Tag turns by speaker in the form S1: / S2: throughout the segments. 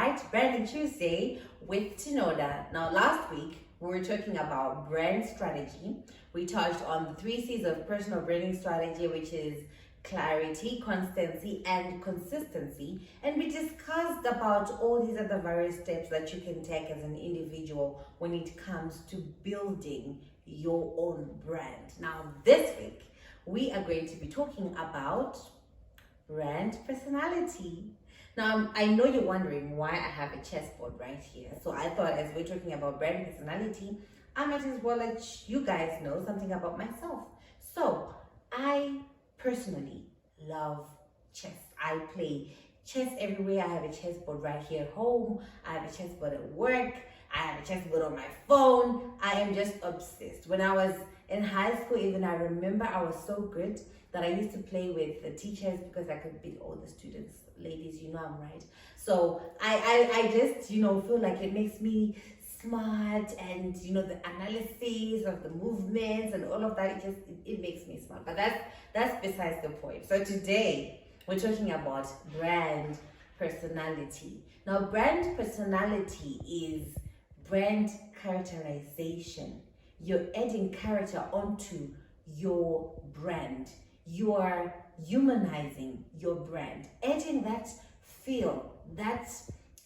S1: right? Branding Tuesday with Tinoda. Now, last week we were talking about brand strategy. We touched on the 3 C's of personal branding strategy, which is clarity, constancy, and consistency. And we discussed about all these other various steps that you can take as an individual when it comes to building your own brand. Now, this week we are going to be talking about brand personality. Now, I know you're wondering why I have a chessboard right here. So I thought, as we're talking about brand personality, I might as well let you guys know something about myself. So I personally love chess. I play chess everywhere. I have a chessboard right here at home. I have a chessboard at work. I have a chessboard on my phone. I am just obsessed. When I was in high school, even I remember I was so good that I used to play with the teachers because I could beat all the students. Ladies, you know I'm right. So I just, feel like it makes me smart, and the analysis of the movements and all of that, it makes me smart. But that's besides the point. So today we're talking about brand personality. Now, brand personality is brand characterization. You're adding character onto your brand. You are humanizing your brand, adding that feel, that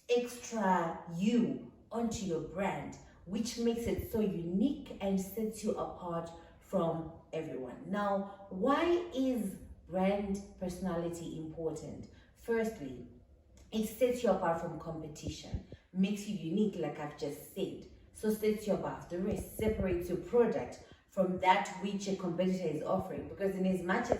S1: extra you onto your brand, which makes it so unique and sets you apart from everyone. Now, why is brand personality important? Firstly, it sets you apart from competition, makes you unique, like I've just said. So sets you above the rest, separates your product from that which a competitor is offering. Because in as much as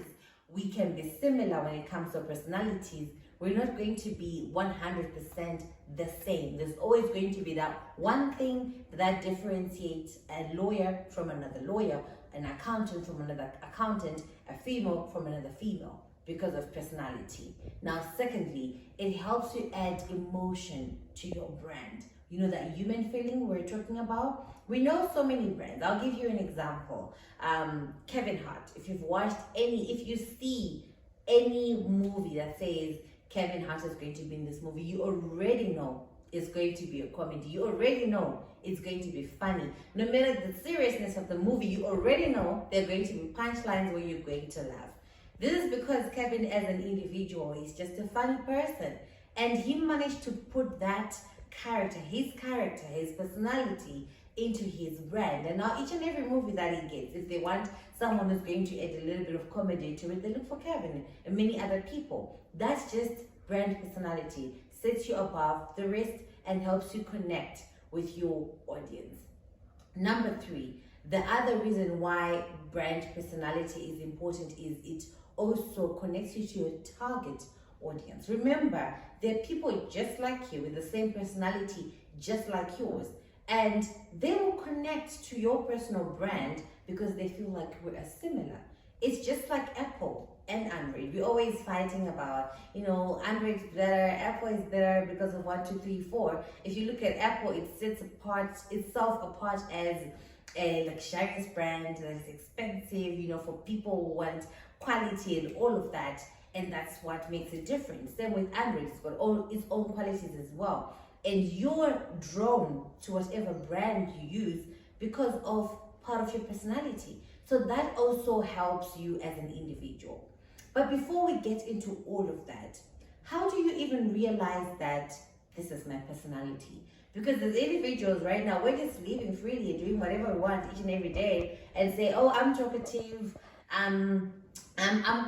S1: we can be similar when it comes to personalities, we're not going to be 100% the same. There's always going to be that one thing that differentiates a lawyer from another lawyer, an accountant from another accountant, a female from another female, because of personality. Now, secondly, it helps you add emotion to your brand. That human feeling we're talking about? We know so many brands. I'll give you an example. Kevin Hart. If you see any movie that says Kevin Hart is going to be in this movie, you already know it's going to be a comedy. You already know it's going to be funny. No matter the seriousness of the movie, you already know there are going to be punchlines where you're going to laugh. This is because Kevin, as an individual, is just a funny person. And he managed to put that his personality into his brand. And now each and every movie that he gets, if they want someone who's going to add a little bit of comedy to it, they look for Kevin and many other people. That's just brand personality. Sets you above the rest and helps you connect with your audience. Number 3, the other reason why brand personality is important is it also connects you to your target audience. Remember, there are people just like you with the same personality just like yours, and they will connect to your personal brand because they feel like we're similar. It's just like Apple and Android. We're always fighting about, Android's better, Apple is better because of 1, 2, 3, 4. If you look at Apple, it sets itself apart as a luxurious brand that is expensive, for people who want quality and all of that. And that's what makes it different. Same with Android, it's got all its own qualities as well. And you're drawn to whatever brand you use because of part of your personality. So that also helps you as an individual. But before we get into all of that, how do you even realize that this is my personality? Because as individuals right now, we're just living freely and doing whatever we want each and every day and say, oh, I'm talkative, I'm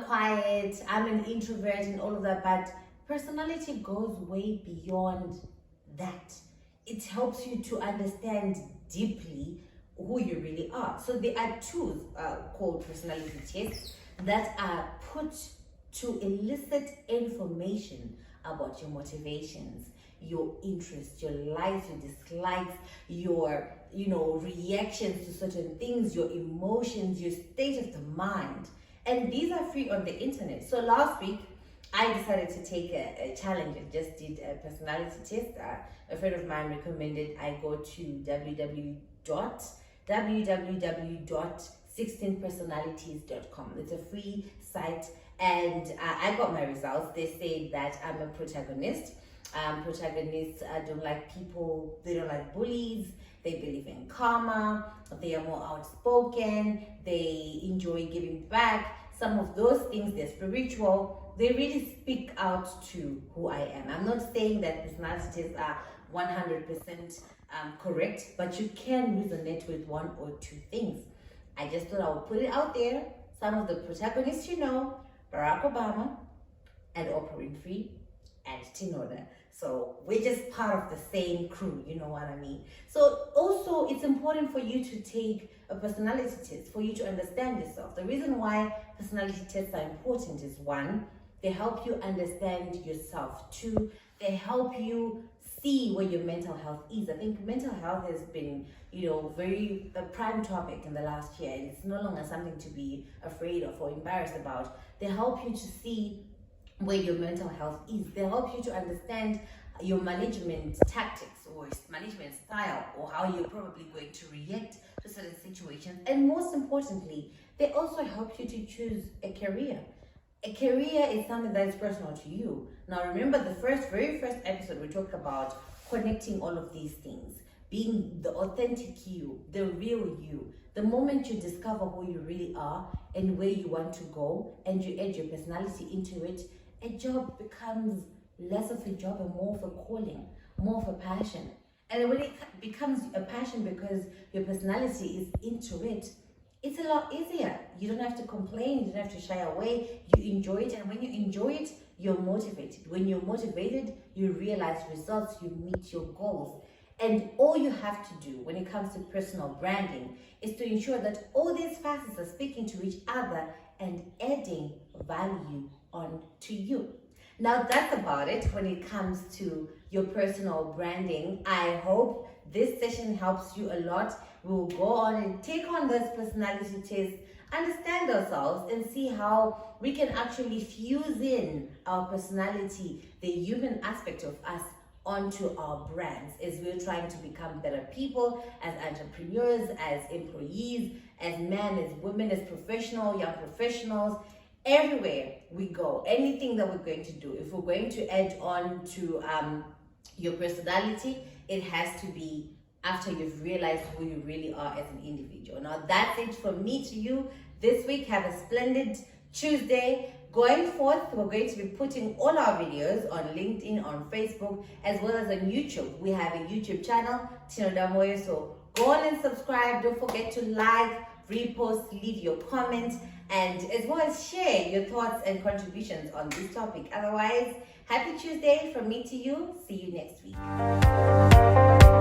S1: quiet, I'm an introvert and all of that, but personality goes way beyond that. It helps you to understand deeply who you really are. So there are tools called personality tests that are put to elicit information about your motivations, your interests, your likes, your dislikes, your reactions to certain things, your emotions, your state of the mind. And these are free on the internet. So last week, I decided to take a challenge. I just did a personality test. A friend of mine recommended I go to www.16personalities.com. It's a free site, and I got my results. They say that I'm a protagonist. Protagonists don't like people, they don't like bullies, they believe in karma, they are more outspoken, they enjoy giving back. Some of those things, they're spiritual, they really speak out to who I am. I'm not saying that personalities are 100% correct, but you can resonate with one or two things. I just thought I would put it out there. Some of the protagonists, Barack Obama and Oprah Winfrey and Tinoda. So we're just part of the same crew, you know what I mean? So also it's important for you to take a personality test, for you to understand yourself. The reason why personality tests are important is one, they help you understand yourself. Two, they help you see where your mental health is. I think mental health has been, very a prime topic in the last year, and it's no longer something to be afraid of or embarrassed about. They help you to see where your mental health is. They help you to understand your management tactics or management style, or how you're probably going to react to certain situations. And most importantly, they also help you to choose a career. A career is something that is personal to you. Now remember, the very first episode we talked about connecting all of these things, being the authentic you, the real you. The moment you discover who you really are and where you want to go, and you add your personality into it, a job becomes less of a job and more of a calling, more of a passion. And when it becomes a passion because your personality is into it, it's a lot easier. You don't have to complain, you don't have to shy away, you enjoy it. And when you enjoy it, you're motivated. When you're motivated, you realize results, you meet your goals. And all you have to do when it comes to personal branding is to ensure that all these facets are speaking to each other and adding value on to you. Now that's about it when it comes to your personal branding. I hope this session helps you a lot. We will go on and take on this personality test, understand ourselves, and see how we can actually fuse in our personality, the human aspect of us, onto our brands as we're trying to become better people, as entrepreneurs, as employees, as men, as women, as professional, young professionals. Everywhere we go, anything that we're going to do, if we're going to add on to your personality, it has to be after you've realized who you really are as an individual. Now that's it from me to you this week. Have a splendid Tuesday. Going forth, we're going to be putting all our videos on LinkedIn, on Facebook, as well as on YouTube. We have a YouTube channel, Tinoda, so go on and subscribe. Don't forget to like, repost, leave your comments, and as well as share your thoughts and contributions on this topic. Otherwise, happy Tuesday from me to you. See you next week.